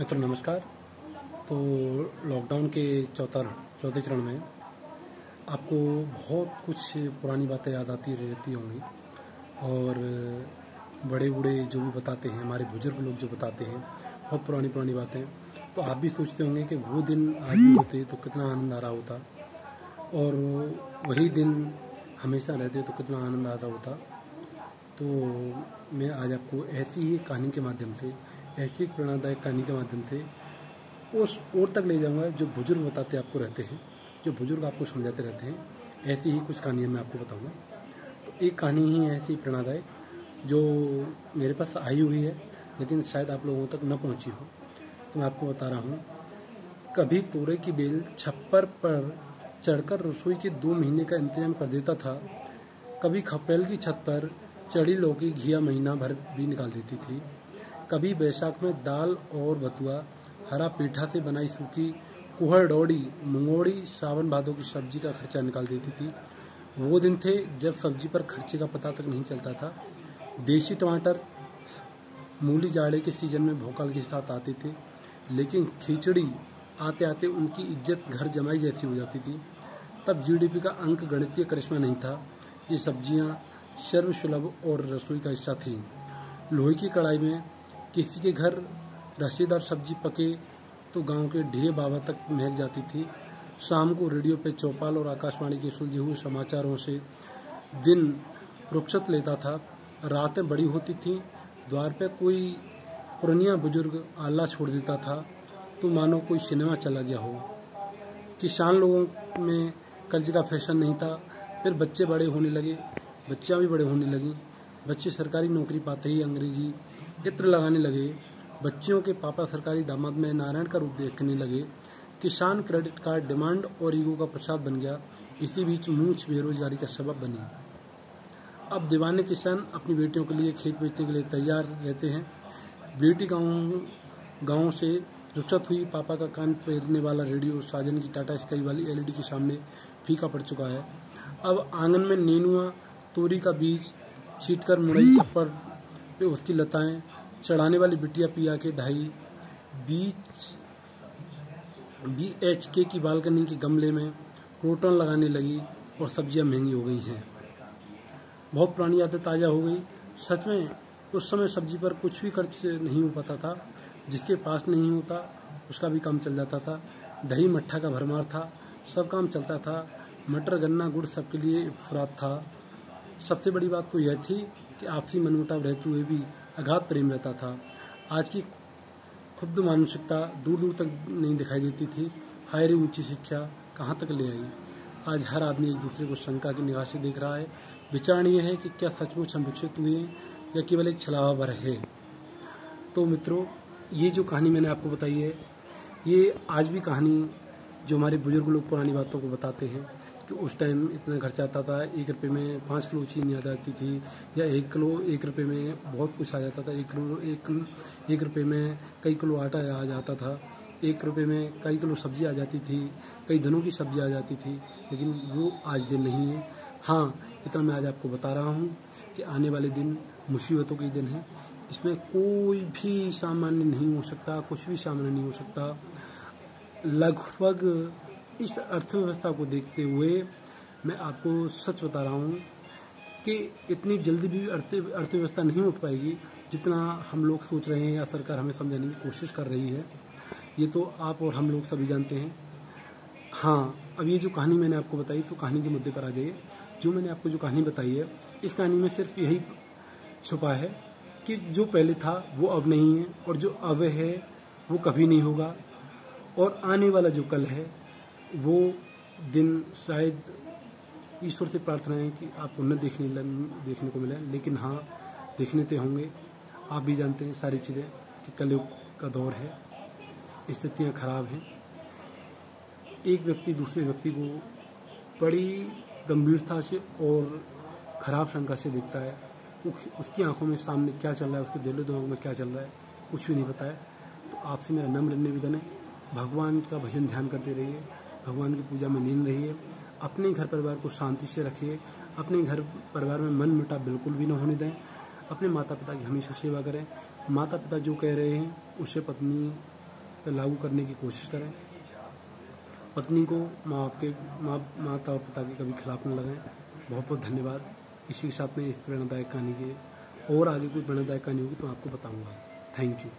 मित्रों नमस्कार। तो लॉकडाउन के चौथे चरण में आपको बहुत कुछ पुरानी बातें याद आती रहती होंगी और बड़े बूढ़े जो भी बताते हैं, हमारे बुजुर्ग लोग जो बताते हैं बहुत पुरानी पुरानी बातें, तो आप भी सोचते होंगे कि वो दिन आज भी होते तो कितना आनंद आ रहा होता और वही दिन हमेशा रहते तो कितना आनंद आ रहा होता। तो मैं आज आपको ऐसी ही कहानी के माध्यम से, ऐसी एक प्रेरणादायक कहानी के माध्यम से उस ओर तक ले जाऊंगा जो बुजुर्ग बताते आपको रहते हैं, जो बुजुर्ग आपको समझाते रहते हैं। ऐसी ही कुछ कहानियाँ मैं आपको बताऊंगा। तो एक कहानी ही ऐसी प्रेरणादायक जो मेरे पास आई हुई है लेकिन शायद आप लोगों तक न पहुंची हो, तो मैं आपको बता रहा हूँ। कभी तोरे की बेल छप्पर पर चढ़कर रसोई के 2 महीने का इंतजाम कर देता था। कभी खपेल की छत पर चढ़ी लौकी घिया महीना भर भी निकाल देती थी। कभी बैसाख में दाल और बथुआ, हरा पीठा से बनाई सूखी कुहड़ डौड़ी मुंगोड़ी सावन भादों की सब्जी का खर्चा निकाल देती थी। वो दिन थे जब सब्जी पर खर्चे का पता तक नहीं चलता था। देसी टमाटर मूली जाड़े के सीजन में भोकाल के साथ आते थे, लेकिन खिचड़ी आते आते उनकी इज्जत घर जमाई जैसी हो जाती थी। तब जीडीपी का अंक गणितीय करिश्मा नहीं था, ये सब्जियां सर्वसुलभ और रसोई का हिस्सा थी। लोहे की कढ़ाई में किसी के घर रसेदार सब्जी पके तो गांव के ढेर बाबा तक महक जाती थी। शाम को रेडियो पे चौपाल और आकाशवाणी के सुलझे हुए समाचारों से दिन रुखसत लेता था। रातें बड़ी होती थीं, द्वार पे कोई पुरनिया बुजुर्ग आल्हा छोड़ देता था तो मानो कोई सिनेमा चला गया हो। किसान लोगों में कर्ज का फैशन नहीं था। फिर बच्चे बड़े होने लगे, बच्चियां भी बड़े होने लगी। बच्चे सरकारी नौकरी पाते ही अंग्रेजी इत्र लगाने लगे। बच्चियों के पापा सरकारी दामाद में नारायण का रूप देखने लगे। किसान क्रेडिट कार्ड डिमांड और ईगो का प्रसाद बन गया। इसी बीच मूंछ बेरोजगारी का सबब बनी। अब दीवाने किसान अपनी बेटियों के लिए खेत बेचने के लिए तैयार रहते हैं। बेटी गाँव से रुखसत हुई, पापा का कान फेरने वाला रेडियो साजन की टाटा स्काई वाली एलईडी के सामने फीका पड़ चुका है। अब आंगन में नेनुआ तोरी का बीज छींटकर मुरई छप्पर पे उसकी लताएं चढ़ाने वाली बिटिया पिया के ढाई BHK की बालकनी के गमले में क्रोटन लगाने लगी और सब्जियां महंगी हो गई हैं। बहुत पुरानी यादें ताज़ा हो गई। सच में उस समय सब्जी पर कुछ भी खर्च नहीं हो पाता था। जिसके पास नहीं होता उसका भी काम चल जाता था। दही मट्ठा का भरमार था, सब काम चलता था। मटर गन्ना गुड़ सबके लिए अफरात था। सबसे बड़ी बात तो यह थी कि आपसी मनमुटाव रहते हुए भी अगाध प्रेम रहता था। आज की खुद मानसिकता दूर दूर तक नहीं दिखाई देती थी। हाय रे ऊंची शिक्षा कहाँ तक ले आई। आज हर आदमी एक दूसरे को शंका की निगाह से देख रहा है। विचार यह है कि क्या सचमुच हम विकसित हुए हैं या केवल एक छलावा भर है। तो मित्रों, ये जो कहानी मैंने आपको बताई है, ये आज भी कहानी जो हमारे बुजुर्ग लोग पुरानी बातों को बताते हैं कि उस टाइम इतना खर्चा आता था। 1 रुपये में 5 किलो चीनी आ जाती थी, या 1 रुपये में बहुत कुछ आ जाता था। 1 रुपये में कई किलो आटा आ जाता था। 1 रुपये में कई किलो सब्जी आ जाती थी, कई दिनों की सब्जी आ जाती थी। लेकिन वो आज दिन नहीं है। हाँ, इतना मैं आज आपको बता रहा हूँ कि आने वाले दिन मुसीबतों के दिन हैं। इसमें कोई भी सामान्य नहीं हो सकता, कुछ भी सामान्य नहीं हो सकता। लगभग इस अर्थव्यवस्था को देखते हुए मैं आपको सच बता रहा हूँ कि इतनी जल्दी भी अर्थव्यवस्था नहीं उठ पाएगी जितना हम लोग सोच रहे हैं या सरकार हमें समझाने की कोशिश कर रही है। ये तो आप और हम लोग सभी जानते हैं। हाँ, अब ये जो कहानी मैंने आपको बताई, तो कहानी के मुद्दे पर आ जाइए। जो मैंने आपको जो कहानी बताई है, इस कहानी में सिर्फ यही छुपा है कि जो पहले था वो अब नहीं है, और जो अब है वो कभी नहीं होगा, और आने वाला जो कल है वो दिन शायद ईश्वर से प्रार्थना है कि आपको न देखने को मिले। लेकिन हाँ, देखने तो होंगे। आप भी जानते हैं सारी चीज़ें कि कलयुग का दौर है, स्थितियाँ खराब हैं। एक व्यक्ति दूसरे व्यक्ति को बड़ी गंभीरता से और खराब शंका से देखता है। उसकी आंखों में सामने क्या चल रहा है, उसके दिलो दिमाग में क्या चल रहा है, कुछ भी नहीं पता है। तो आपसे मेरा नम्र निवेदन है, भगवान का भजन ध्यान करते रहिए, भगवान की पूजा में लीन रहिए, अपने घर परिवार को शांति से रखिए, अपने घर परिवार में मन मुटाव बिल्कुल भी न होने दें, अपने माता पिता की हमेशा सेवा करें। माता पिता जो कह रहे हैं उसे पत्नी पर लागू करने की कोशिश करें। पत्नी को माता और पिता के कभी खिलाफ न लगाएं। बहुत बहुत धन्यवाद। इसी के साथ में इस प्रेरणादायक कहानी के और आगे कोई प्रेरणादायक कहानी होगी तो आपको बताऊंगा। Thank you.